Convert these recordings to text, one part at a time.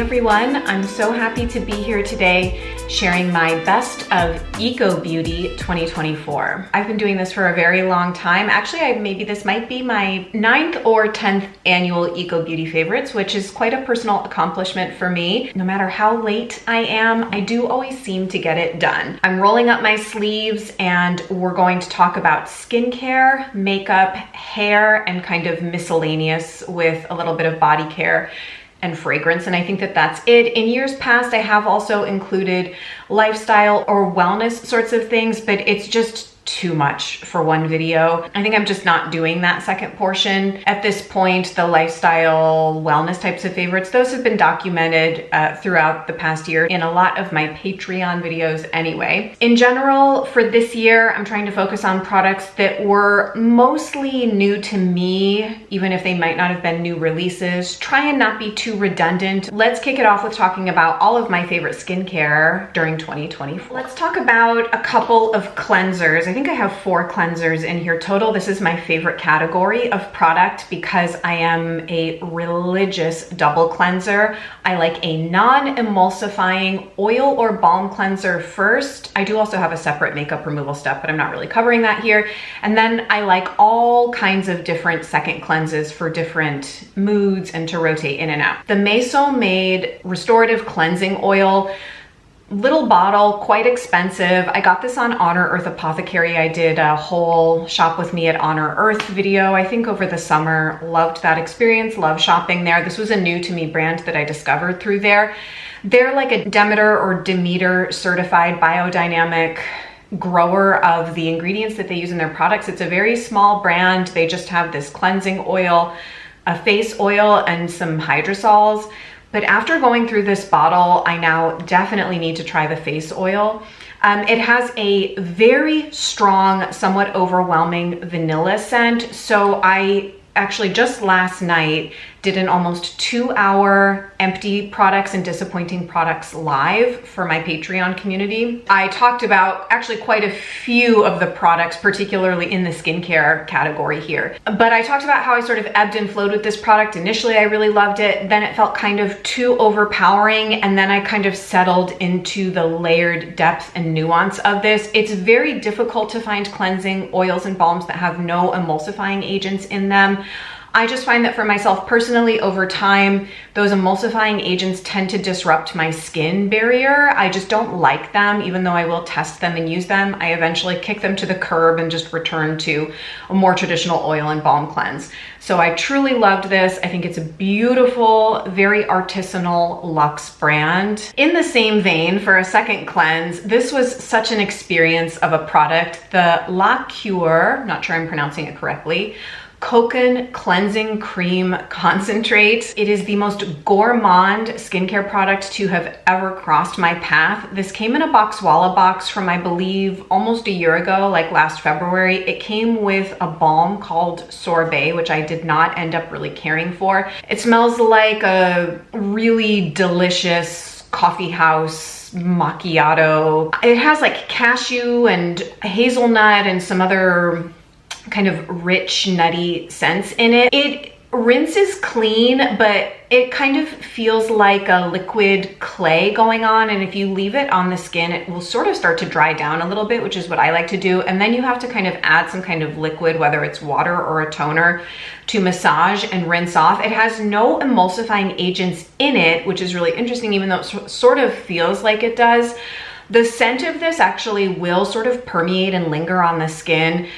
everyone, I'm so happy to be here today sharing my best of Eco Beauty 2024. I've been doing this for a very long time. Actually, maybe this might be my 9th or 10th annual Eco Beauty favorites, which is quite a personal accomplishment for me. No matter how late I am, I do always seem to get it done. I'm rolling up my sleeves and we're going to talk about skincare, makeup, hair, and kind of miscellaneous with a little bit of body care and fragrance, and I think that that's it. In years past, I have also included lifestyle or wellness sorts of things, but it's just too much for one video. I think I'm just not doing that second portion. At this point, the lifestyle wellness types of favorites, those have been documented throughout the past year in a lot of my Patreon videos anyway. In general, for this year, I'm trying to focus on products that were mostly new to me, even if they might not have been new releases. Try and not be too redundant. Let's kick it off with talking about all of my favorite skincare during 2024. Let's talk about a couple of cleansers. I think I have 4 cleansers in here total. This is my favorite category of product because I am a religious double cleanser. I like a non-emulsifying oil or balm cleanser first. I do also have a separate makeup removal step, but I'm not really covering that here. And then I like all kinds of different second cleanses for different moods and to rotate in and out. The Meso made restorative cleansing oil, little bottle, quite expensive. I got this on Honor Earth Apothecary. I did a whole shop with me at Honor Earth video, I think over the summer. Loved that experience, loved shopping there. This was a new to me brand that I discovered through there. They're like a Demeter or Demeter certified biodynamic grower of the ingredients that they use in their products. It's a very small brand. They just have this cleansing oil, a face oil, and some hydrosols. But after going through this bottle, I now definitely need to try the face oil. It has a very strong, somewhat overwhelming vanilla scent. So I actually just last night did an almost 2-hour empty products and disappointing products live for my Patreon community. I talked about actually quite a few of the products, particularly in the skincare category here. But I talked about how I sort of ebbed and flowed with this product. Initially, I really loved it. Then it felt kind of too overpowering. And then I kind of settled into the layered depth and nuance of this. It's very difficult to find cleansing oils and balms that have no emulsifying agents in them. I just find that for myself personally, over time, those emulsifying agents tend to disrupt my skin barrier. I just don't like them, even though I will test them and use them. I eventually kick them to the curb and just return to a more traditional oil and balm cleanse. So I truly loved this. I think it's a beautiful, very artisanal luxe brand. In the same vein, for a second cleanse, this was such an experience of a product, the LAMOUR, not sure I'm pronouncing it correctly, Coconut Cleansing Cream Concentrate. It is the most gourmand skincare product to have ever crossed my path. This came in a Boxwalla box from, I believe, almost a year ago, like last February. It came with a balm called Sorbet, which I did not end up really caring for. It smells like a really delicious coffee house macchiato. It has like cashew and hazelnut and some other kind of rich, nutty scents in it. It rinses clean, but it kind of feels like a liquid clay going on. And if you leave it on the skin, it will sort of start to dry down a little bit, which is what I like to do. And then you have to kind of add some kind of liquid, whether it's water or a toner, to massage and rinse off. It has no emulsifying agents in it, which is really interesting, even though it sort of feels like it does. The scent of this actually will sort of permeate and linger on the skin.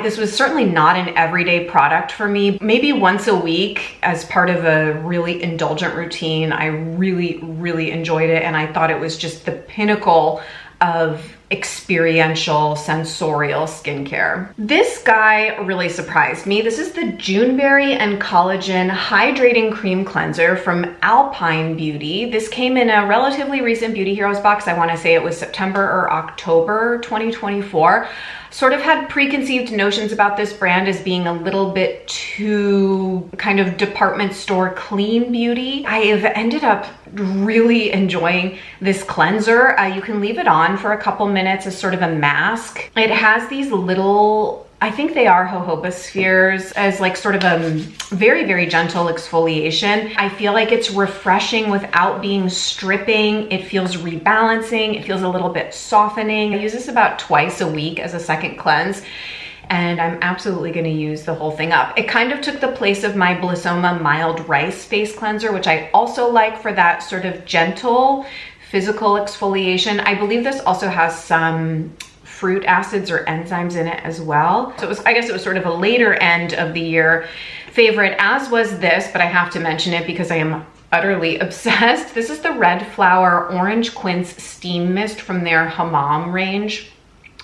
This was certainly not an everyday product for me. Maybe once a week as part of a really indulgent routine. I really enjoyed it, and I thought it was just the pinnacle of experiential, sensorial skincare. This guy really surprised me. This is the Juneberry and Collagen Hydrating Cream Cleanser from Alpine Beauty. This came in a relatively recent Beauty Heroes box. I want to say it was September or October 2024. Sort of had preconceived notions about this brand as being a little bit too kind of department store clean beauty. I have ended up really enjoying this cleanser. You can leave it on for a couple minutes as sort of a mask. It has these little I think they are jojoba spheres, as like sort of a very, very gentle exfoliation. I feel like it's refreshing without being stripping. It feels rebalancing. It feels a little bit softening. I use this about twice a week as a second cleanse, and I'm absolutely going to use the whole thing up. It kind of took the place of my Blissoma Mild Rice Face Cleanser, which I also like for that sort of gentle physical exfoliation. I believe this also has some fruit acids or enzymes in it as well. So I guess it was sort of a later end of the year favorite, as was this, but I have to mention it because I am utterly obsessed. This is the Red Flower Orange Quince Steam Mist from their Hammam range.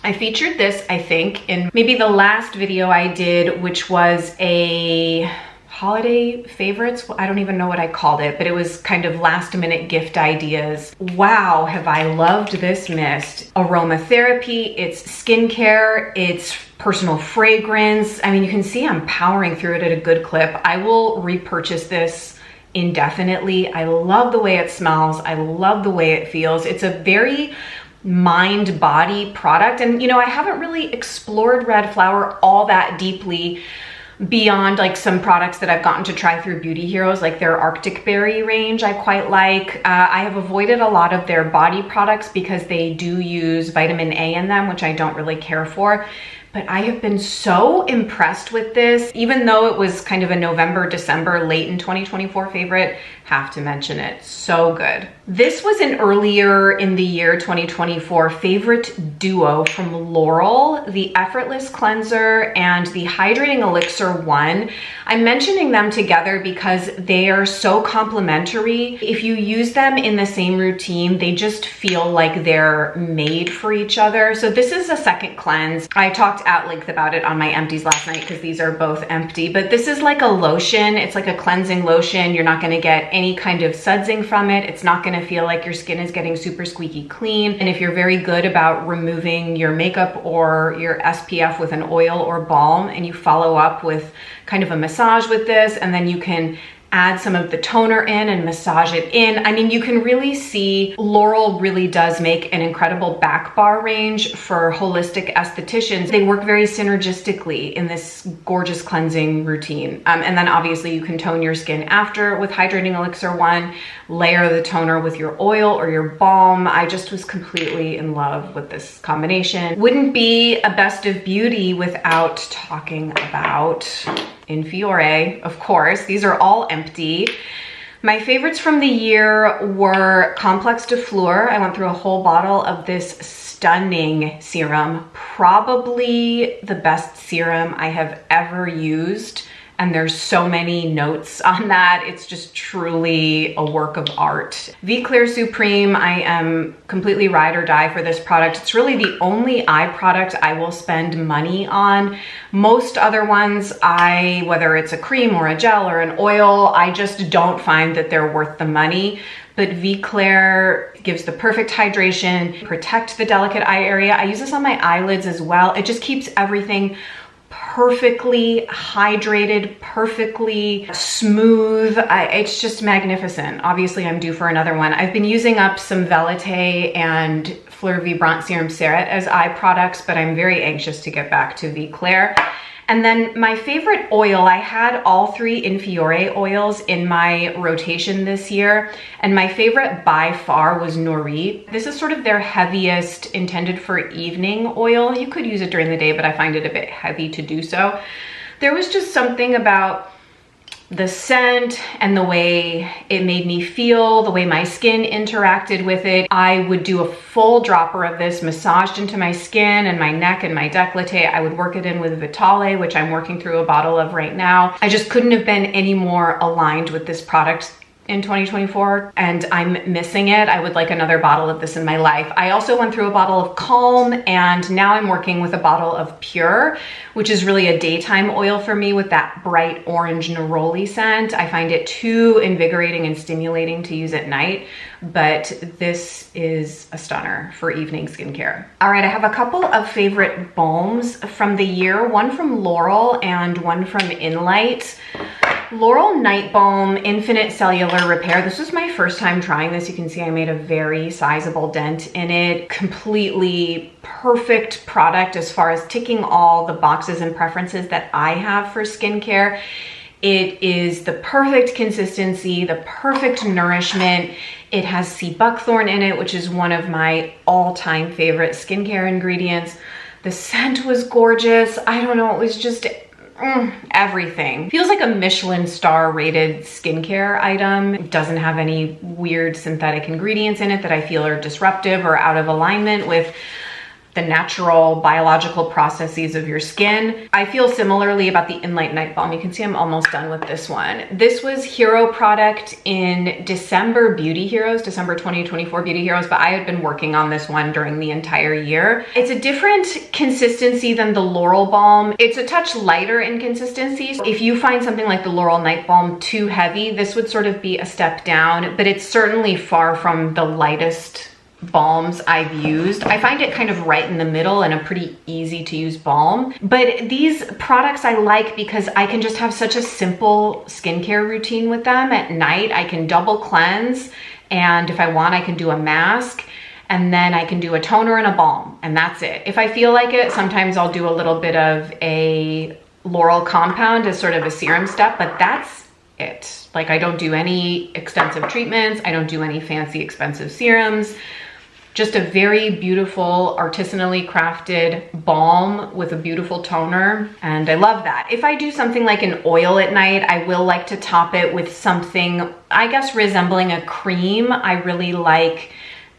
I featured this, I think, in maybe the last video I did, which was a holiday favorites. I don't even know what I called it, but it was kind of last minute gift ideas. Wow, have I loved this mist. Aromatherapy, it's skincare, it's personal fragrance. I mean, you can see I'm powering through it at a good clip. I will repurchase this indefinitely. I love the way it smells. I love the way it feels. It's a very mind-body product. And you know, I haven't really explored Red Flower all that deeply beyond like some products that I've gotten to try through Beauty Heroes, like their Arctic Berry range I quite like. I have avoided a lot of their body products because they do use vitamin A in them, which I don't really care for. But I have been so impressed with this, even though it was kind of a November, December, late in 2024 favorite, have to mention it. So good. This was an earlier in the year 2024 favorite duo from Laurel, the Effortless Cleanser and the Hydrating Elixir 1. I'm mentioning them together because they are so complementary. If you use them in the same routine, they just feel like they're made for each other. So this is a second cleanse. I talked at length about it on my empties last night because these are both empty, but this is like a lotion. It's like a cleansing lotion. You're not going to get any kind of sudsing from it. It's not going to feel like your skin is getting super squeaky clean. And if you're very good about removing your makeup or your SPF with an oil or balm, and you follow up with kind of a massage with this, and then you can add some of the toner in and massage it in. I mean, you can really see Laurel really does make an incredible back bar range for holistic estheticians. They work very synergistically in this gorgeous cleansing routine. And then obviously you can tone your skin after with Hydrating Elixir 1, layer the toner with your oil or your balm. I just was completely in love with this combination. Wouldn't be a best of beauty without talking about In Fiore, of course. These are all empty. My favorites from the year were Complex de Fleur. I went through a whole bottle of this stunning serum, probably the best serum I have ever used. And there's so many notes on that. It's just truly a work of art. V Clear Supreme, I am completely ride or die for this product. It's really the only eye product I will spend money on. Most other ones, whether it's a cream or a gel or an oil, I just don't find that they're worth the money. But V Claire gives the perfect hydration, protect the delicate eye area. I use this on my eyelids as well. It just keeps everything perfectly hydrated, perfectly smooth. It's just magnificent. Obviously, I'm due for another one. I've been using up some Velite and Fleur Vibrant Serum Ceret as eye products, but I'm very anxious to get back to V Claire. And then my favorite oil, I had all three In Fiore oils in my rotation this year, and my favorite by far was Nori. This is sort of their heaviest, intended for evening oil. You could use it during the day, but I find it a bit heavy to do so. There was just something about the scent and the way it made me feel, the way my skin interacted with it. I would do a full dropper of this massaged into my skin and my neck and my décolleté. I would work it in with Vitale, which I'm working through a bottle of right now. I just couldn't have been any more aligned with this product in 2024, and I'm missing it. I would like another bottle of this in my life. I also went through a bottle of Calm, and now I'm working with a bottle of Pure, which is really a daytime oil for me with that bright orange neroli scent. I find it too invigorating and stimulating to use at night, but this is a stunner for evening skincare. All right, I have a couple of favorite balms from the year, one from Laurel and one from Inlight. Laurel Night Balm Infinite Cellular Repair. This was my first time trying this. You can see I made a very sizable dent in it. Completely perfect product as far as ticking all the boxes and preferences that I have for skincare. It is the perfect consistency, the perfect nourishment. It has sea buckthorn in it, which is one of my all-time favorite skincare ingredients. The scent was gorgeous. I don't know, it was just everything. Feels like a Michelin star rated skincare item. It doesn't have any weird synthetic ingredients in it that I feel are disruptive or out of alignment with the natural biological processes of your skin. I feel similarly about the Inlight Night Balm. You can see I'm almost done with this one. This was Hero product in December Beauty Heroes, December 2024 Beauty Heroes, but I had been working on this one during the entire year. It's a different consistency than the Laurel Balm. It's a touch lighter in consistency. So if you find something like the Laurel Night Balm too heavy, this would sort of be a step down, but it's certainly far from the lightest balms I've used. I find it kind of right in the middle and a pretty easy to use balm. But these products I like because I can just have such a simple skincare routine with them. At night, I can double cleanse, and if I want, I can do a mask, and then I can do a toner and a balm, and that's it. If I feel like it, sometimes I'll do a little bit of a Laurel compound as sort of a serum step, but that's it. Like, I don't do any extensive treatments. I don't do any fancy expensive serums. Just a very beautiful, artisanally crafted balm with a beautiful toner, and I love that. If I do something like an oil at night, I will like to top it with something, I guess, resembling a cream. I really like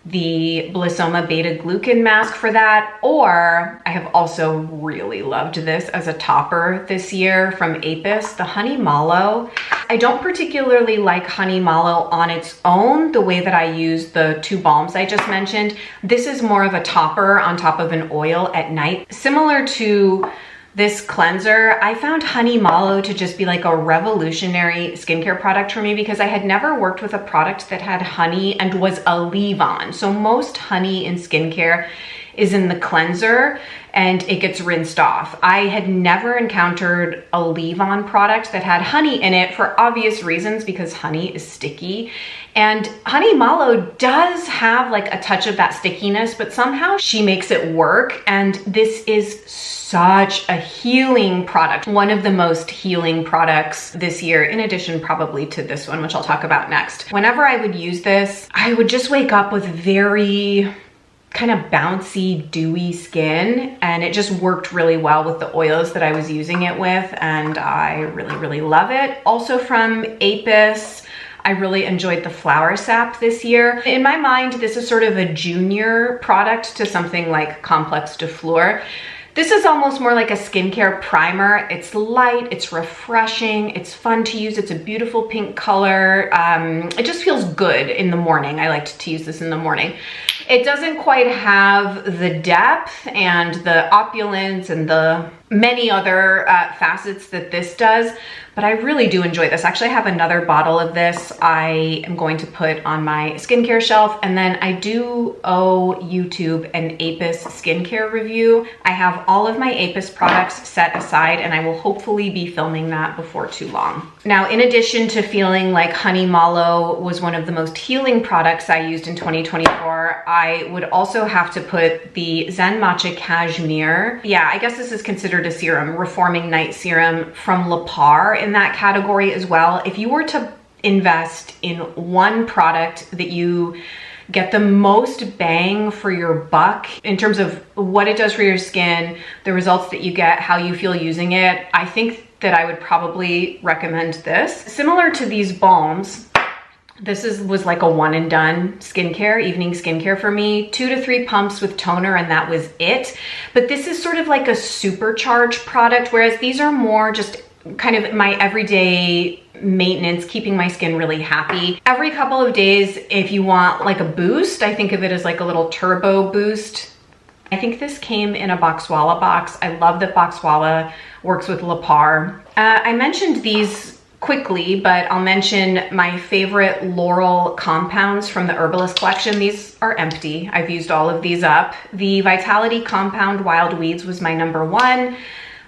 the Blissoma Beta Glucan mask for that, or I have also really loved this as a topper this year from Apis, the Honey Mallow. I don't particularly like Honey Mallow on its own the way that I use the two balms I just mentioned. This is more of a topper on top of an oil at night. Similar to this cleanser, I found Honey Mallow to just be like a revolutionary skincare product for me because I had never worked with a product that had honey and was a leave-on. So most honey in skincare is in the cleanser and it gets rinsed off. I had never encountered a leave-on product that had honey in it for obvious reasons because honey is sticky. And Honey Mallow does have like a touch of that stickiness, but somehow she makes it work. And this is such a healing product. One of the most healing products this year, in addition probably to this one, which I'll talk about next. Whenever I would use this, I would just wake up with very kind of bouncy, dewy skin, and it just worked really well with the oils that I was using it with, and I really, really love it. Also from Apis, I really enjoyed the Flower Sap this year. In my mind, this is sort of a junior product to something like Complex de Fleur. This is almost more like a skincare primer. It's light, it's refreshing, it's fun to use, it's a beautiful pink color. It just feels good in the morning. I like to use this in the morning. It doesn't quite have the depth and the opulence and the many other facets that this does, but I really do enjoy this. Actually, I have another bottle of this I am going to put on my skincare shelf, and then I do owe YouTube an Apis skincare review. I have all of my Apis products set aside, and I will hopefully be filming that before too long. Now, in addition to feeling like Honey Mallow was one of the most healing products I used in 2024, I would also have to put the Zen Matcha Cashmere. Yeah, I guess this is considered a serum, Reforming Night Serum from LAMOUR in that category as well. If you were to invest in one product that you get the most bang for your buck in terms of what it does for your skin, the results that you get, how you feel using it, I think that I would probably recommend this. Similar to these balms, this was like a one and done skincare, evening skincare for me. 2 to 3 pumps with toner and that was it. But this is sort of like a supercharged product, whereas these are more just kind of my everyday maintenance, keeping my skin really happy. Every couple of days, if you want like a boost, I think of it as like a little turbo boost. I think this came in a Boxwala box. I love that Boxwala works with LAMOUR. I mentioned these quickly, but I'll mention my favorite Laurel compounds from the Herbalist collection. These are empty. I've used all of these up. The Vitality Compound Wild Weeds was my number one.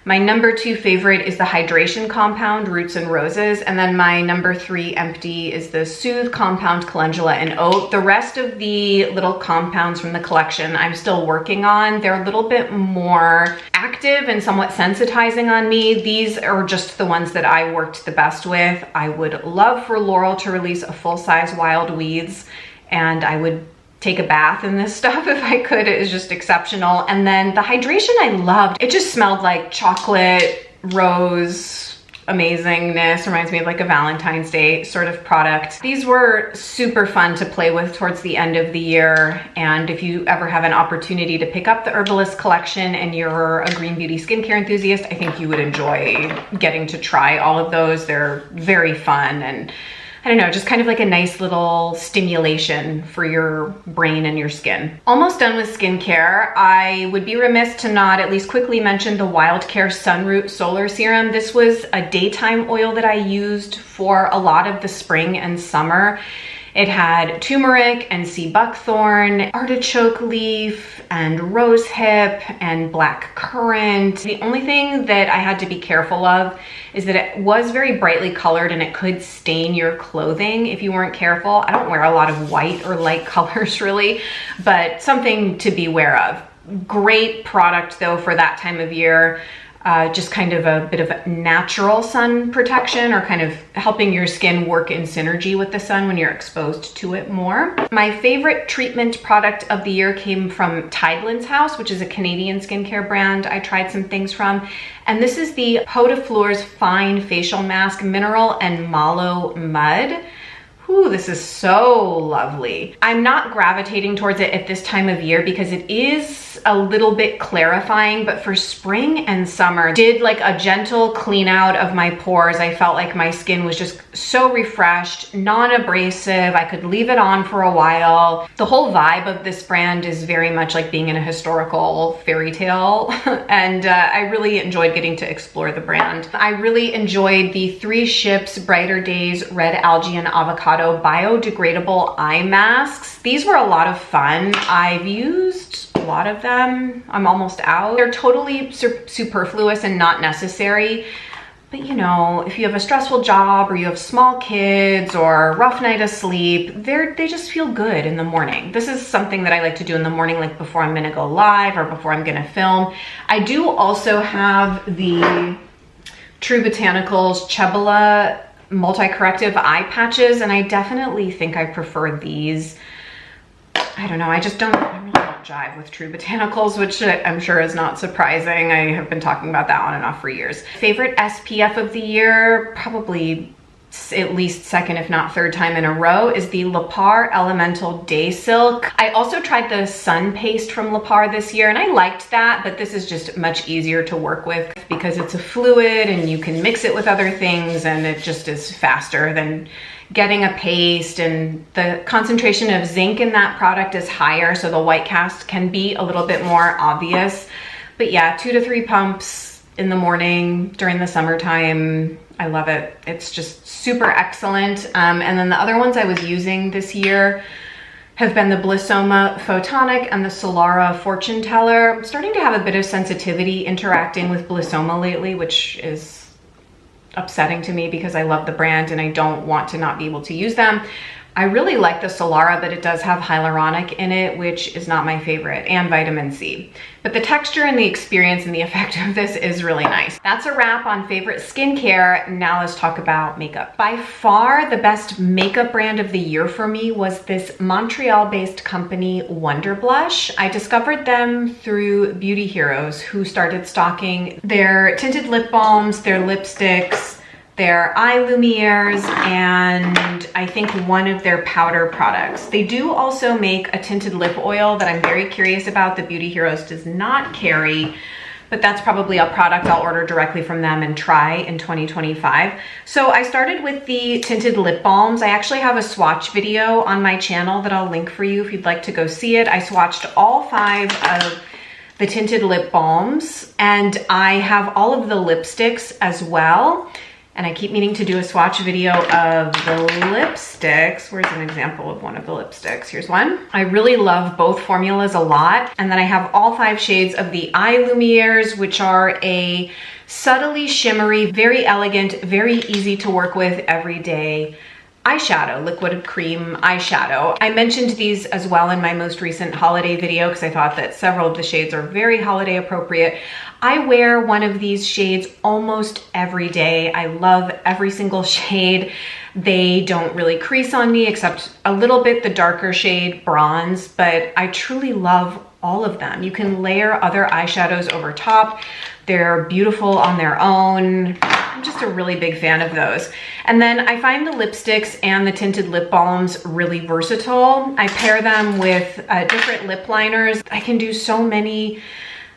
My number 2 favorite is the Hydration Compound, Roots and Roses. And then my number 3 empty is the Soothe Compound, Calendula and Oat. The rest of the little compounds from the collection I'm still working on. They're a little bit more active and somewhat sensitizing on me. These are just the ones that I worked the best with. I would love for Laurel to release a full-size Wild Weeds, and I would take a bath in this stuff if I could. It is just exceptional. And then the hydration I loved. It just smelled like chocolate, rose, amazingness. Reminds me of like a Valentine's Day sort of product. These were super fun to play with towards the end of the year. And if you ever have an opportunity to pick up the Herbalist collection and you're a green beauty skincare enthusiast, I think you would enjoy getting to try all of those. They're very fun, and I don't know, just kind of like a nice little stimulation for your brain and your skin. Almost done with skincare. I would be remiss to not at least quickly mention the Wild Care Sunroot Solar Serum. This was a daytime oil that I used for a lot of the spring and summer. It had turmeric and sea buckthorn, artichoke leaf, and rose hip, and black currant. The only thing that I had to be careful of is that it was very brightly colored and it could stain your clothing if you weren't careful. I don't wear a lot of white or light colors really, but something to be aware of. Great product though for that time of year. Just kind of a bit of natural sun protection, or kind of helping your skin work in synergy with the sun when you're exposed to it more. My favorite treatment product of the year came from Tideland's House, which is a Canadian skincare brand I tried some things from. And this is the Peau de Fleurs Fine Facial Mask Mineral and Mallow Mud. Ooh, this is so lovely. I'm not gravitating towards it at this time of year because it is a little bit clarifying, but for spring and summer, did like a gentle clean out of my pores. I felt like my skin was just so refreshed, non-abrasive. I could leave it on for a while. The whole vibe of this brand is very much like being in a historical fairy tale, and I really enjoyed getting to explore the brand. I really enjoyed the 3 Ships Brighter Days Red Algae and Avocado biodegradable eye masks. These were a lot of fun. I've used a lot of them. I'm almost out. They're totally superfluous and not necessary. But you know, if you have a stressful job or you have small kids or a rough night of sleep, they just feel good in the morning. This is something that I like to do in the morning, like before I'm gonna go live or before I'm gonna film. I do also have the True Botanicals Chebula multi-corrective eye patches, and I definitely think I prefer these. I don't know, I really don't jive with True Botanicals, which I'm sure is not surprising. I have been talking about that on and off for years. Favorite SPF of the year, probably at least second if not third time in a row, is the Lapar Elemental Day Silk. I also tried the Sun Paste from Lapar this year and I liked that, but this is just much easier to work with because it's a fluid and you can mix it with other things, and it just is faster than getting a paste, and the concentration of zinc in that product is higher, so the white cast can be a little bit more obvious. But yeah, 2 to 3 pumps in the morning during the summertime. I love it. It's just super excellent. And then the other ones I was using this year have been the Blissoma Photonic and the Solara Fortune Teller. I'm starting to have a bit of sensitivity interacting with Blissoma lately, which is upsetting to me because I love the brand and I don't want to not be able to use them. I really like the Solara, but it does have hyaluronic in it, which is not my favorite, and vitamin C. But the texture and the experience and the effect of this is really nice. That's a wrap on favorite skincare. Now let's talk about makeup. By far, the best makeup brand of the year for me was this Montreal-based company, Wonder Blush. I discovered them through Beauty Heroes, who started stocking their tinted lip balms, their lipsticks, their eye lumieres, and I think one of their powder products. They do also make a tinted lip oil that I'm very curious about that Beauty Heroes does not carry, but that's probably a product I'll order directly from them and try in 2025. So I started with the tinted lip balms. I actually have a swatch video on my channel that I'll link for you if you'd like to go see it. I swatched all 5 of the tinted lip balms, and I have all of the lipsticks as well. And I keep meaning to do a swatch video of the lipsticks. Where's an example of one of the lipsticks? Here's one. I really love both formulas a lot. And then I have all 5 shades of the Eye Lumières, which are a subtly shimmery, very elegant, very easy to work with every day eyeshadow, liquid cream eyeshadow. I mentioned these as well in my most recent holiday video because I thought that several of the shades are very holiday appropriate. I wear one of these shades almost every day. I love every single shade. They don't really crease on me except a little bit the darker shade bronze, but I truly love all of them. You can layer other eyeshadows over top. They're beautiful on their own. I'm just a really big fan of those. And then I find the lipsticks and the tinted lip balms really versatile. I pair them with different lip liners. I can do so many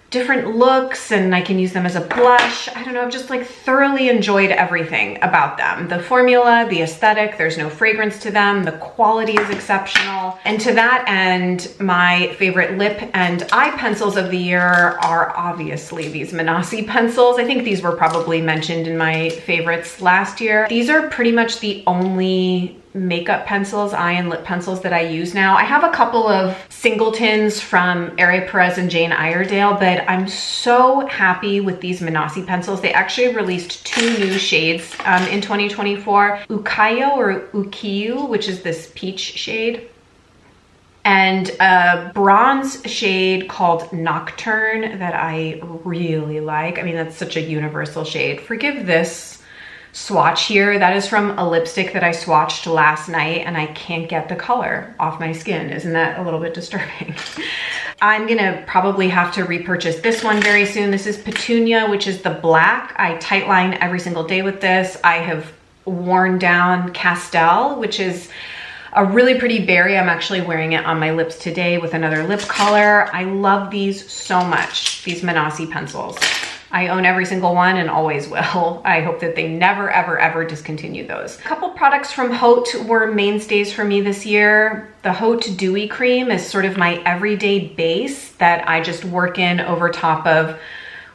different looks and I can use them as a blush. I don't know, I've just like thoroughly enjoyed everything about them. The formula, the aesthetic, there's no fragrance to them. The quality is exceptional. And to that end, my favorite lip and eye pencils of the year are obviously these Manassi pencils. I think these were probably mentioned in my favorites last year. These are pretty much the only makeup pencils, eye and lip pencils that I use now. I have a couple of singletons from Ari Perez and Jane Iredale, but I'm so happy with these Manassi pencils. They actually released 2 new shades in 2024, Ukayo or Ukiyu, which is this peach shade, and a bronze shade called Nocturne that I really like. I mean, that's such a universal shade. Forgive this swatch here. That is from a lipstick that I swatched last night and I can't get the color off my skin. Isn't that a little bit disturbing? I'm gonna probably have to repurchase this one very soon. This is Petunia, which is the black. I tightline every single day with this. I have worn down Castel, which is a really pretty berry. I'm actually wearing it on my lips today with another lip color. I love these so much, these Manassi pencils. I own every single one and always will. I hope that they never, ever, ever discontinue those. A couple products from Haute were mainstays for me this year. The Haute Dewy Cream is sort of my everyday base that I just work in over top of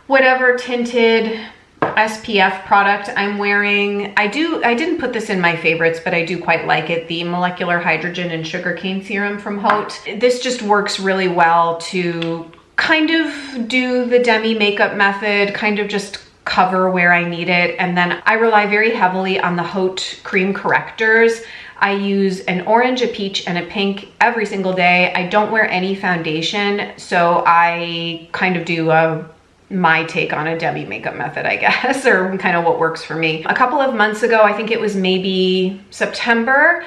whatever tinted SPF product I'm wearing. I didn't put this in my favorites, but I do quite like it. The Molecular Hydrogen and Sugarcane Serum from Haute. This just works really well to kind of do the demi makeup method, kind of just cover where I need it. And then I rely very heavily on the Haute cream correctors. I use an orange, a peach, and a pink every single day. I don't wear any foundation, so I kind of do my take on a demi makeup method, I guess, or kind of what works for me. A couple of months ago, I think it was maybe September,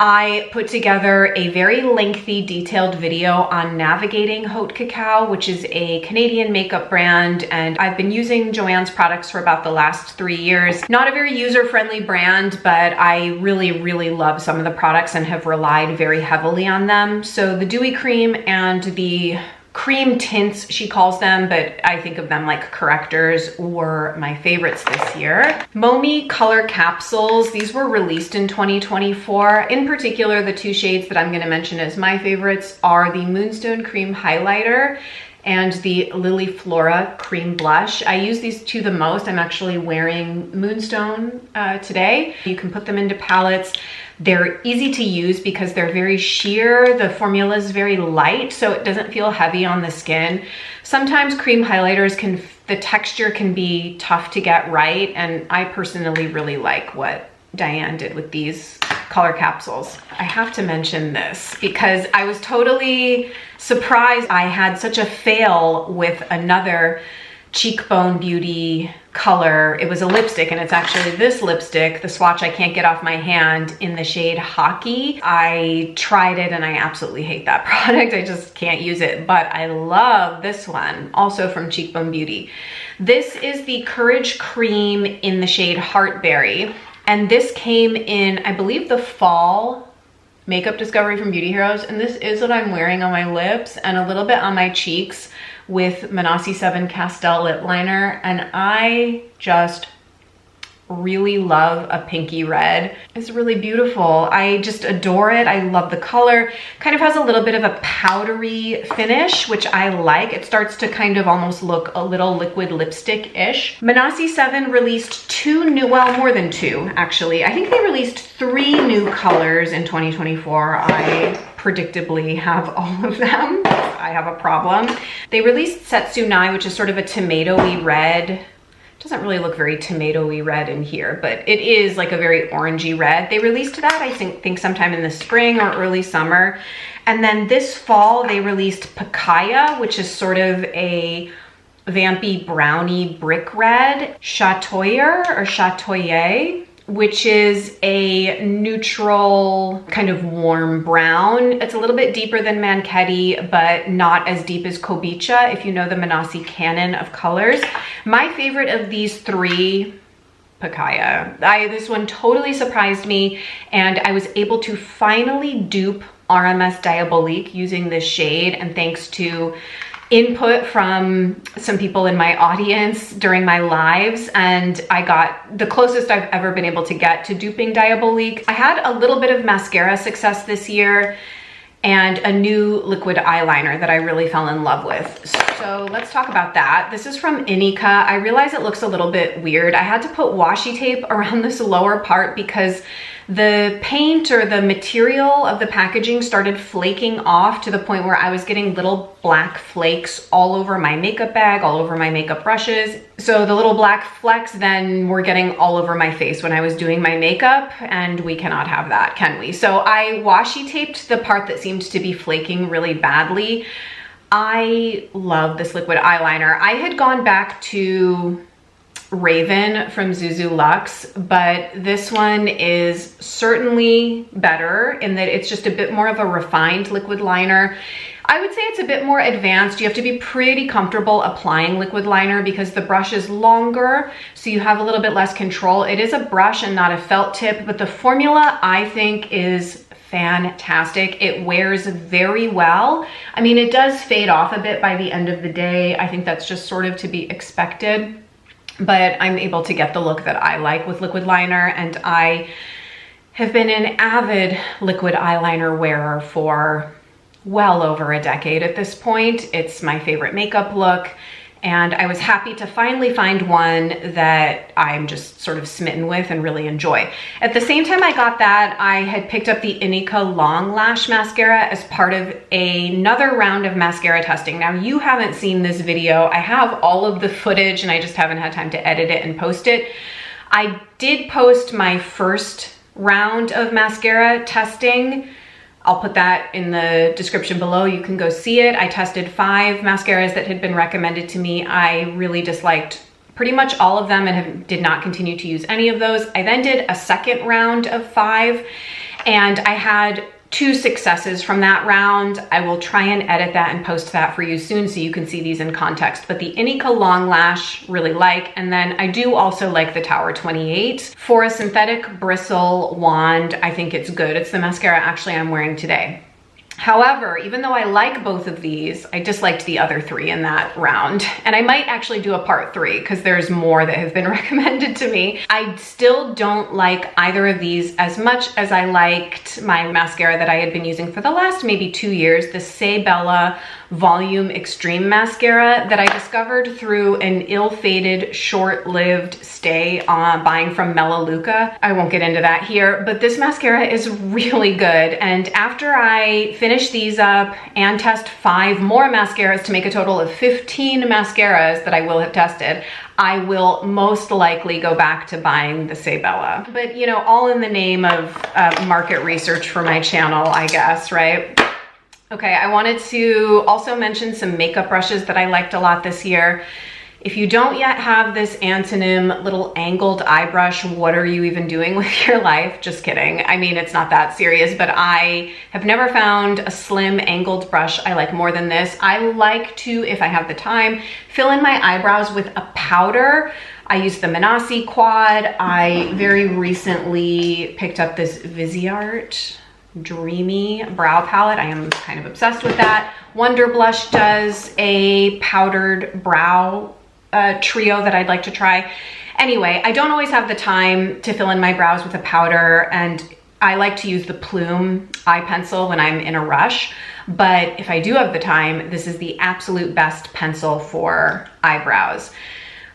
I put together a very lengthy, detailed video on navigating Haute Cacao, which is a Canadian makeup brand, and I've been using Joanne's products for about the last 3 years. Not a very user-friendly brand, but I really, really love some of the products and have relied very heavily on them. So the Dewy Cream and the cream tints, she calls them, but I think of them like correctors, were my favorites this year. Momi color capsules, these were released in 2024. In particular, the 2 shades that I'm gonna mention as my favorites are the Moonstone Cream Highlighter and the Lily Flora Cream Blush. I use these 2 the most. I'm actually wearing Moonstone today. You can put them into palettes. They're easy to use because they're very sheer. The formula is very light, so it doesn't feel heavy on the skin. Sometimes cream highlighters the texture can be tough to get right, and I personally really like what Diane did with these color capsules. I have to mention this because I was totally surprised. I had such a fail with another Cheekbone Beauty color. It was a lipstick, and it's actually this lipstick, the swatch I can't get off my hand, in the shade Hockey. I tried it and I absolutely hate that product. I just can't use it, but I love this one, also from Cheekbone Beauty. This is the Courage Cream in the shade Heartberry, and this came in, I believe, the fall makeup discovery from Beauty Heroes, and this is what I'm wearing on my lips and a little bit on my cheeks with Manassi 7 Castel lip liner, and I just really love a pinky red. It's really beautiful. I just adore it. I love the color. Kind of has a little bit of a powdery finish, which I like. It starts to kind of almost look a little liquid lipstick-ish. Manasi 7 released more than two, actually. I think they released 3 new colors in 2024. I predictably have all of them. I have a problem. They released Setsunai, which is sort of a tomatoey red. Doesn't really look very tomatoey red in here, but it is like a very orangey red. They released that, I think sometime in the spring or early summer. And then this fall, they released Pakaya, which is sort of a vampy brownie brick red. Chatoyer or Chatoyer, which is a neutral kind of warm brown. It's a little bit deeper than Manketti, but not as deep as Kobicha, if you know the Manasi canon of colors. My favorite of these 3, Pakaya. This one totally surprised me, and I was able to finally dupe RMS Diabolique using this shade, and thanks to input from some people in my audience during my lives, and I got the closest I've ever been able to get to duping Diabolique. I had a little bit of mascara success this year and a new liquid eyeliner that I really fell in love with. So let's talk about that. This is from Inika. I realize it looks a little bit weird. I had to put washi tape around this lower part because the paint or the material of the packaging started flaking off to the point where I was getting little black flakes all over my makeup bag, all over my makeup brushes. So the little black flecks then were getting all over my face when I was doing my makeup, and we cannot have that, can we? So I washi taped the part that seemed to be flaking really badly. I love this liquid eyeliner. I had gone back to Raven from Zuzu Luxe, but this one is certainly better in that it's just a bit more of a refined liquid liner. I would say it's a bit more advanced. You have to be pretty comfortable applying liquid liner because the brush is longer, so you have a little bit less control. It is a brush and not a felt tip, but the formula I think is fantastic. It wears very well. I mean, it does fade off a bit by the end of the day. I think that's just sort of to be expected, but I'm able to get the look that I like with liquid liner, and I have been an avid liquid eyeliner wearer for well over a decade at this point. It's my favorite makeup look, and I was happy to finally find one that I'm just sort of smitten with and really enjoy. At the same time I got that, I had picked up the Inika Long Lash Mascara as part of another round of mascara testing. Now, you haven't seen this video. I have all of the footage and I just haven't had time to edit it and post it. I did post my first round of mascara testing. I'll put that in the description below. You can go see it. I tested 5 mascaras that had been recommended to me. I really disliked pretty much all of them and did not continue to use any of those. I then did a second round of 5, and I had 2 successes from that round. I will try and edit that and post that for you soon so you can see these in context. But the Inika Long Lash, really like. And then I do also like the Tower 28. For a synthetic bristle wand, I think it's good. It's the mascara actually I'm wearing today. However, even though I like both of these, I disliked the other 3 in that round. And I might actually do a part 3 because there's more that have been recommended to me. I still don't like either of these as much as I liked my mascara that I had been using for the last maybe 2 years, the Shea Bella Volume Extreme Mascara that I discovered through an ill-fated, short-lived stay buying from Melaleuca. I won't get into that here, but this mascara is really good. And after I finish these up and test 5 more mascaras to make a total of 15 mascaras that I will have tested, I will most likely go back to buying the Shea Bella. But you know, all in the name of market research for my channel, I guess, right? Okay, I wanted to also mention some makeup brushes that I liked a lot this year. If you don't yet have this Antonym little angled eye brush, what are you even doing with your life? Just kidding. I mean, it's not that serious, but I have never found a slim angled brush I like more than this. I like to, if I have the time, fill in my eyebrows with a powder. I use the Manasi Quad. I very recently picked up this Viseart Dreamy brow palette. I am kind of obsessed with that. Wonder Blush does a powdered brow trio that I'd like to try. Anyway, I don't always have the time to fill in my brows with a powder, and I like to use the Plume eye pencil when I'm in a rush. But if I do have the time, this is the absolute best pencil for eyebrows.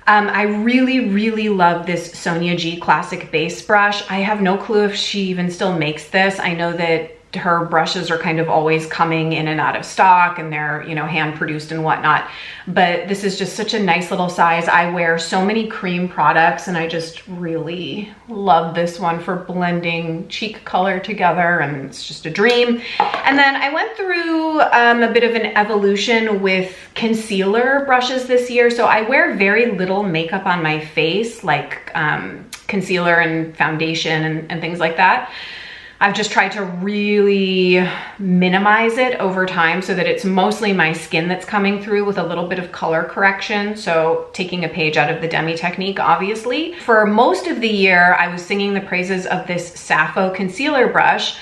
I really, really love this Sonia G Classic Base Brush. I have no clue if she even still makes this. I know that her brushes are kind of always coming in and out of stock, and they're, you know, hand produced and whatnot. But this is just such a nice little size. I wear so many cream products, and I just really love this one for blending cheek color together, and it's just a dream. And then I went through a bit of an evolution with concealer brushes this year. So I wear very little makeup on my face, like concealer and foundation and things like that. I've just tried to really minimize it over time so that it's mostly my skin that's coming through with a little bit of color correction. So taking a page out of the Demi technique, obviously. For most of the year, I was singing the praises of this Sappho concealer brush,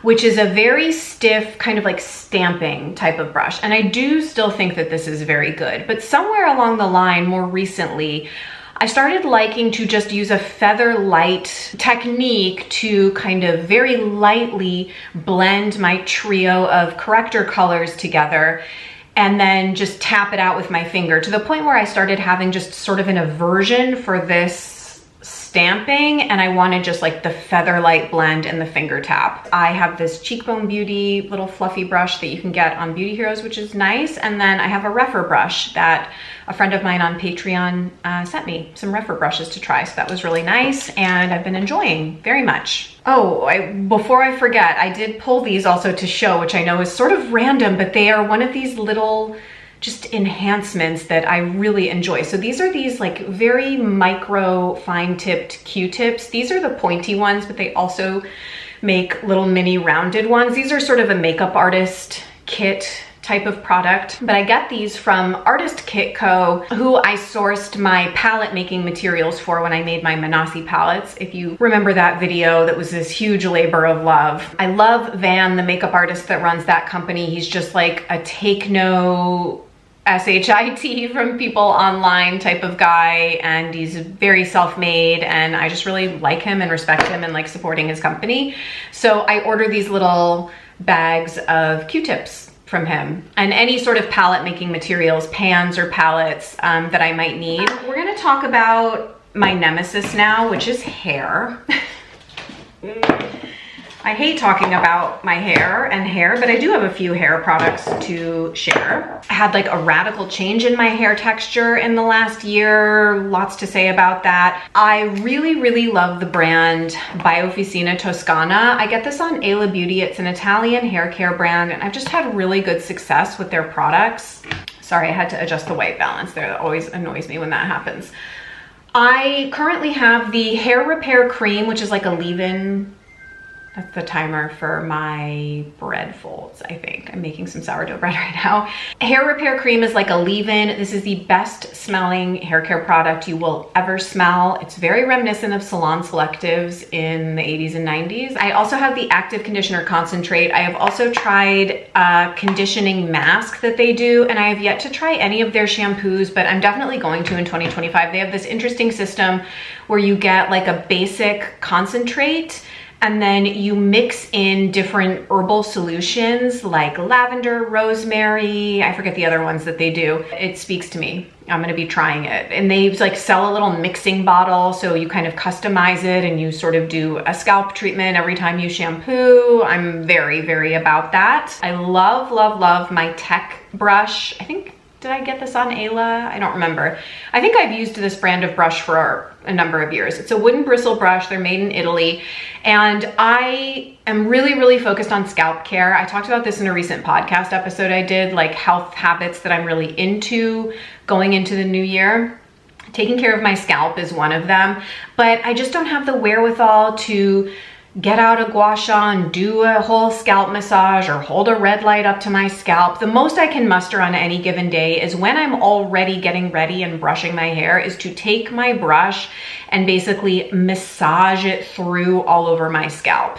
which is a very stiff, kind of like stamping type of brush. And I do still think that this is very good. But somewhere along the line, more recently, I started liking to just use a feather light technique to kind of very lightly blend my trio of corrector colors together and then just tap it out with my finger, to the point where I started having just sort of an aversion for this stamping, and I wanted just like the feather light blend and the finger tap. I have this Cheekbone Beauty little fluffy brush that you can get on Beauty Heroes, which is nice. And then I have a Rephr brush that a friend of mine on Patreon sent me some Rephr brushes to try. So that was really nice, and I've been enjoying very much. Oh, before I forget, I did pull these also to show, which I know is sort of random, but they are one of these little just enhancements that I really enjoy. So these are these like very micro fine tipped Q-tips. These are the pointy ones, but they also make little mini rounded ones. These are sort of a makeup artist kit type of product, but I get these from Artist Kit Co., who I sourced my palette making materials for when I made my Manasi palettes. If you remember that video, that was this huge labor of love. I love Van, the makeup artist that runs that company. He's just like a take no SHIT from people online type of guy, and he's very self-made, and I just really like him and respect him and like supporting his company. So I ordered these little bags of Q-tips from him, and any sort of palette making materials, pans or palettes that I might need. We're gonna talk about my nemesis now, which is hair. I hate talking about my hair, but I do have a few hair products to share. I had like a radical change in my hair texture in the last year. Lots to say about that. I really, really love the brand Biofficina Toscana. I get this on Ala Beauty. It's an Italian hair care brand, and I've just had really good success with their products. Sorry, I had to adjust the white balance there. That always annoys me when that happens. I currently have the Hair Repair Cream, which is like a leave-in. That's the timer for my bread folds, I think. I'm making some sourdough bread right now. Hair Repair Cream is like a leave-in. This is the best smelling hair care product you will ever smell. It's very reminiscent of Salon Selectives in the 80s and 90s. I also have the Active Conditioner Concentrate. I have also tried a conditioning mask that they do, and I have yet to try any of their shampoos, but I'm definitely going to in 2025. They have this interesting system where you get like a basic concentrate, and then you mix in different herbal solutions like lavender, rosemary, I forget the other ones that they do. It speaks to me. I'm gonna be trying it. And they like sell a little mixing bottle, so you kind of customize it and you sort of do a scalp treatment every time you shampoo. I'm very, very about that. I love, love, love my Tech brush. I think, did I get this on Ala? I don't remember. I think I've used this brand of brush for a number of years. It's a wooden bristle brush. They're made in Italy. And I am really, really focused on scalp care. I talked about this in a recent podcast episode I did, like health habits that I'm really into going into the new year. Taking care of my scalp is one of them, but I just don't have the wherewithal to get out a gua sha and do a whole scalp massage or hold a red light up to my scalp. The most I can muster on any given day is when I'm already getting ready and brushing my hair is to take my brush and basically massage it through all over my scalp.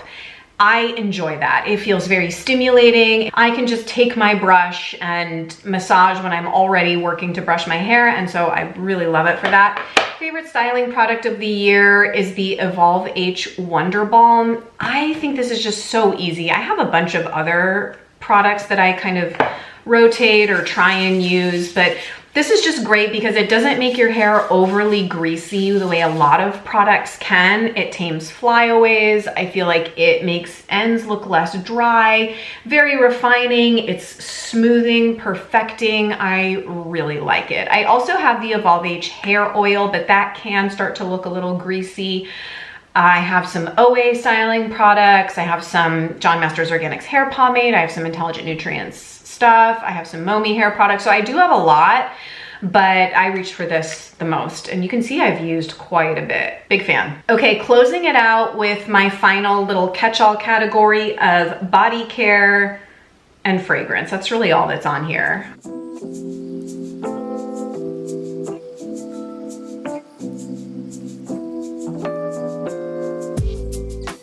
I enjoy that. It feels very stimulating. I can just take my brush and massage when I'm already working to brush my hair, and so I really love it for that. Favorite styling product of the year is the Evolve H Wonder Balm. I think this is just so easy. I have a bunch of other products that I kind of rotate or try and use, but this is just great because it doesn't make your hair overly greasy the way a lot of products can. It tames flyaways. I feel like it makes ends look less dry. Very refining. It's smoothing, perfecting. I really like it. I also have the Evolve H hair oil, but that can start to look a little greasy. I have some OA styling products. I have some John Masters Organics hair pomade. I have some Intelligent Nutrients stuff. I have some Momi hair products. So I do have a lot, but I reached for this the most. And you can see I've used quite a bit. Big fan. Okay, closing it out with my final little catch-all category of body care and fragrance. That's really all that's on here.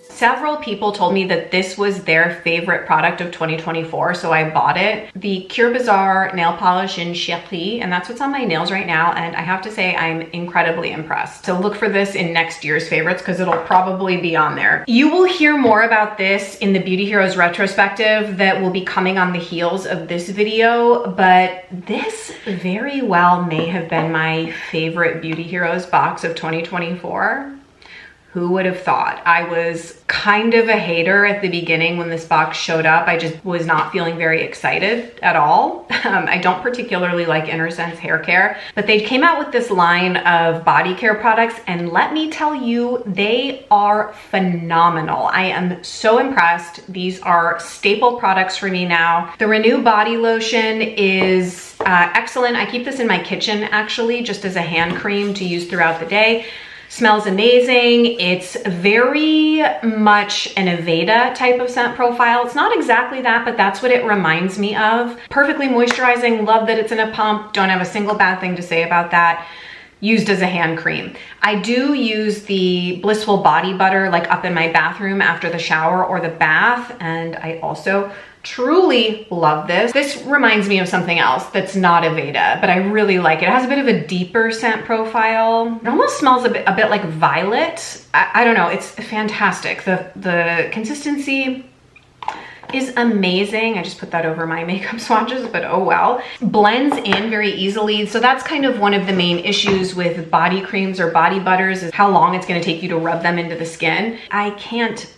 Several people told me that this was their favorite product of 2024, so I bought it. The Cure Bazaar nail polish in Chérie, and that's what's on my nails right now, and I have to say I'm incredibly impressed. So look for this in next year's favorites because it'll probably be on there. You will hear more about this in the Beauty Heroes retrospective that will be coming on the heels of this video, but this very well may have been my favorite Beauty Heroes box of 2024. Who would have thought? I was kind of a hater at the beginning when this box showed up. I just was not feeling very excited at all. I don't particularly like Innersense hair care, but they came out with this line of body care products, and let me tell you, they are phenomenal. I am so impressed. These are staple products for me now. The Renew Body Lotion is excellent. I keep this in my kitchen actually, just as a hand cream to use throughout the day. Smells amazing. It's very much an Aveda type of scent profile. It's not exactly that, but that's what it reminds me of. Perfectly moisturizing. Love that it's in a pump. Don't have a single bad thing to say about that. Used as a hand cream. I do use the Blissful Body Butter like up in my bathroom after the shower or the bath, and I also truly love this. This reminds me of something else that's not Aveda, but I really like it. It has a bit of a deeper scent profile. It almost smells a bit like violet. I don't know, it's fantastic. The consistency is amazing. I just put that over my makeup swatches, but oh well. Blends in very easily. So that's kind of one of the main issues with body creams or body butters is how long it's gonna take you to rub them into the skin. I can't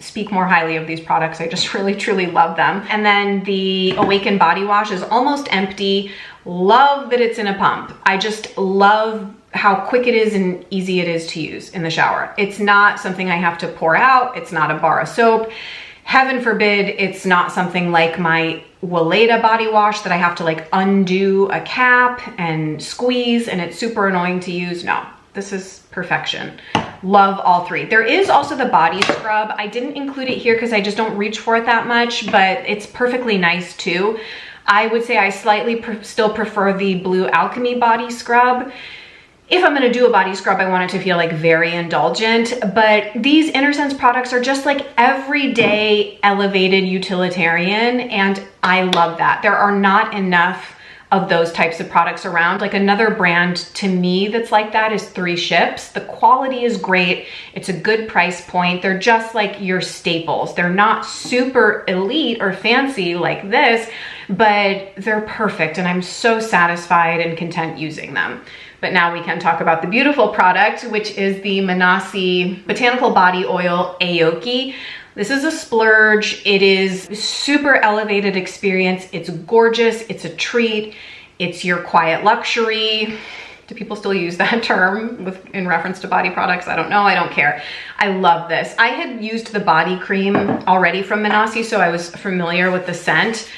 speak more highly of these products. I just really, truly love them. And then the Awaken Body Wash is almost empty. Love that it's in a pump. I just love how quick it is and easy it is to use in the shower. It's not something I have to pour out. It's not a bar of soap. Heaven forbid it's not something like my Weleda body wash that I have to like undo a cap and squeeze and it's super annoying to use. No, this is perfection. Love all three. There is also the body scrub. I didn't include it here because I just don't reach for it that much, but it's perfectly nice too. I would say I slightly still prefer the Blue Alchemy body scrub. If I'm gonna do a body scrub, I want it to feel like very indulgent, but these Innersense products are just like everyday elevated utilitarian, and I love that. There are not enough of those types of products around. Like another brand to me that's like that is 3 Ships. The quality is great. It's a good price point. They're just like your staples. They're not super elite or fancy like this, but they're perfect and I'm so satisfied and content using them. But now we can talk about the beautiful product, which is the Manasi Botanical Body Oil Aoki. This is a splurge. It is super elevated experience. It's gorgeous. It's a treat. It's your quiet luxury. Do people still use that term in reference to body products? I don't know. I don't care. I love this. I had used the body cream already from Manasi, so I was familiar with the scent.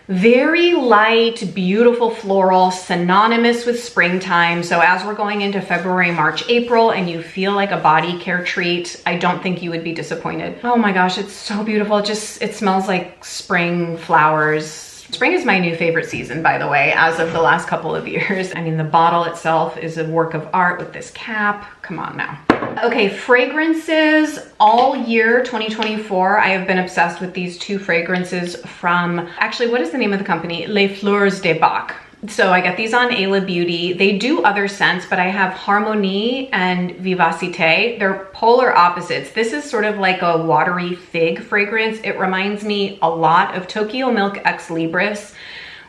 Very light, beautiful floral, synonymous with springtime. So as we're going into February, March, April, and you feel like a body care treat, I don't think you would be disappointed. Oh my gosh, it's so beautiful. It smells like spring flowers, Spring is my new favorite season, by the way, as of the last couple of years. I mean, the bottle itself is a work of art with this cap. Come on now. Okay, fragrances all year 2024. I have been obsessed with these two fragrances from, actually, what is the name of the company? Les Fleurs de Bac. So I got these on Ala Beauty. They do other scents, but I have Harmonie and Vivacité. They're polar opposites. This is sort of like a watery fig fragrance. It reminds me a lot of Tokyo Milk Ex Libris,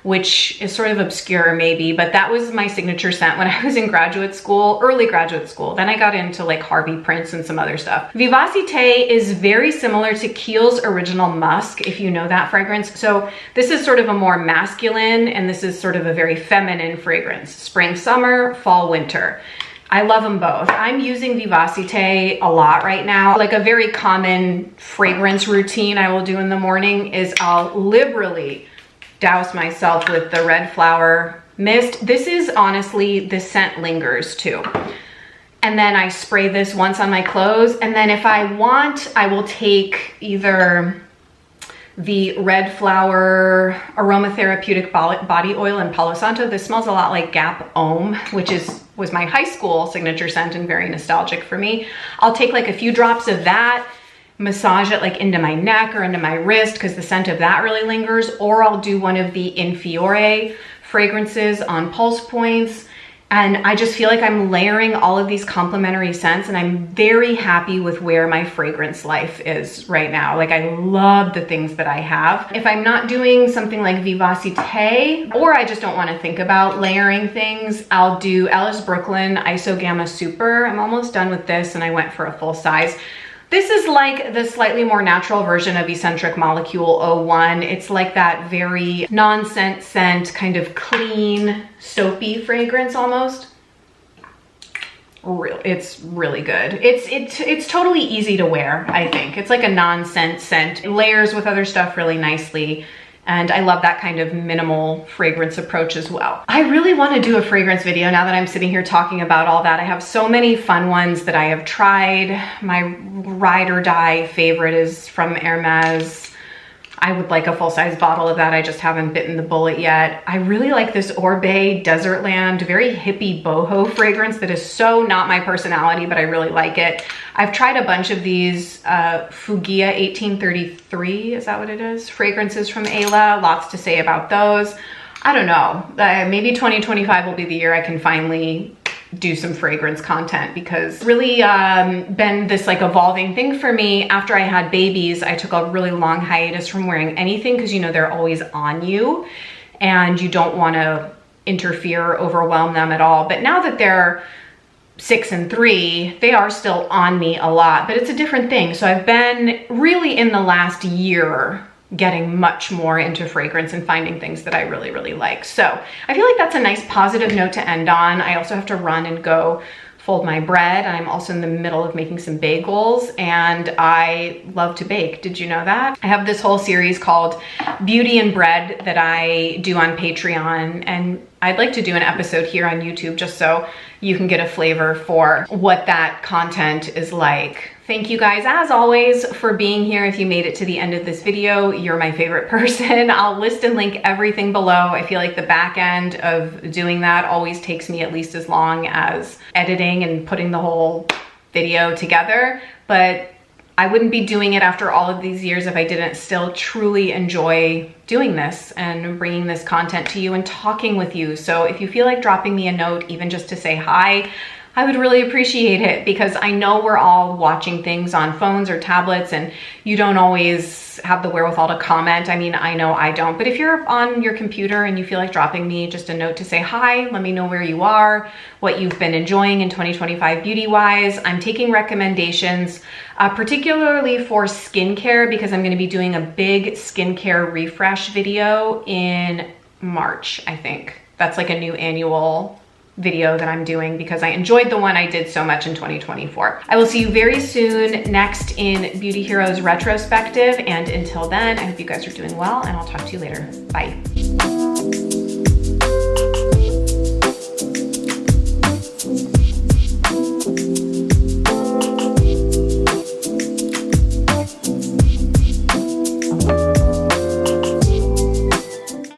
which is sort of obscure maybe, but that was my signature scent when I was in graduate school, early graduate school. Then I got into like Harvey Prince and some other stuff. Vivacité is very similar to Kiehl's Original Musk, if you know that fragrance. So this is sort of a more masculine, and this is sort of a very feminine fragrance. Spring, summer, fall, winter. I love them both. I'm using Vivacité a lot right now. Like a very common fragrance routine I will do in the morning is I'll liberally douse myself with the red flower mist. This is honestly, the scent lingers too. And then I spray this once on my clothes. And then if I want, I will take either the red flower aromatherapeutic body oil in Palo Santo. This smells a lot like Gap Homme, which was my high school signature scent and very nostalgic for me. I'll take like a few drops of that, massage it like into my neck or into my wrist because the scent of that really lingers, or I'll do one of the In Fiore fragrances on pulse points. And I just feel like I'm layering all of these complementary scents, and I'm very happy with where my fragrance life is right now. Like, I love the things that I have. If I'm not doing something like Vivacité, or I just don't want to think about layering things, I'll do Alice Brooklyn Isogamma Super. I'm almost done with this, and I went for a full size. This is like the slightly more natural version of Eccentric Molecule 01. It's like that very non-scent scent, kind of clean, soapy fragrance almost. It's really good. It's totally easy to wear, I think. It's like a non-scent scent. It layers with other stuff really nicely. And I love that kind of minimal fragrance approach as well. I really want to do a fragrance video now that I'm sitting here talking about all that. I have so many fun ones that I have tried. My ride or die favorite is from Hermes. I would like a full-size bottle of that. I just haven't bitten the bullet yet. I really like this Orbe Desertland, very hippie boho fragrance that is so not my personality, but I really like it. I've tried a bunch of these Fugia 1833, is that what it is? Fragrances from Ala, lots to say about those. I don't know, maybe 2025 will be the year I can finally do some fragrance content, because really been this like evolving thing for me. After I had babies, I took a really long hiatus from wearing anything because, you know, they're always on you and you don't want to interfere or overwhelm them at all. But now that they're 6 and 3, they are still on me a lot, but it's a different thing. So I've been really in the last year getting much more into fragrance and finding things that I really, really like. So I feel like that's a nice positive note to end on. I also have to run and go fold my bread. I'm also in the middle of making some bagels, and I love to bake. Did you know that? I have this whole series called Beauty and Bread that I do on Patreon, and I'd like to do an episode here on YouTube just so you can get a flavor for what that content is like. Thank you guys, as always, for being here. If you made it to the end of this video, you're my favorite person. I'll list and link everything below. I feel like the back end of doing that always takes me at least as long as editing and putting the whole video together, but I wouldn't be doing it after all of these years if I didn't still truly enjoy doing this and bringing this content to you and talking with you. So if you feel like dropping me a note, even just to say hi, I would really appreciate it, because I know we're all watching things on phones or tablets and you don't always have the wherewithal to comment. I mean, I know I don't, but if you're on your computer and you feel like dropping me just a note to say hi, let me know where you are, what you've been enjoying in 2025 beauty-wise. I'm taking recommendations, particularly for skincare, because I'm going to be doing a big skincare refresh video in March, I think. That's like a new annual video that I'm doing because I enjoyed the one I did so much in 2024. I will see you very soon next in Beauty Heroes retrospective, and until then, I hope you guys are doing well, and I'll talk to you later. Bye.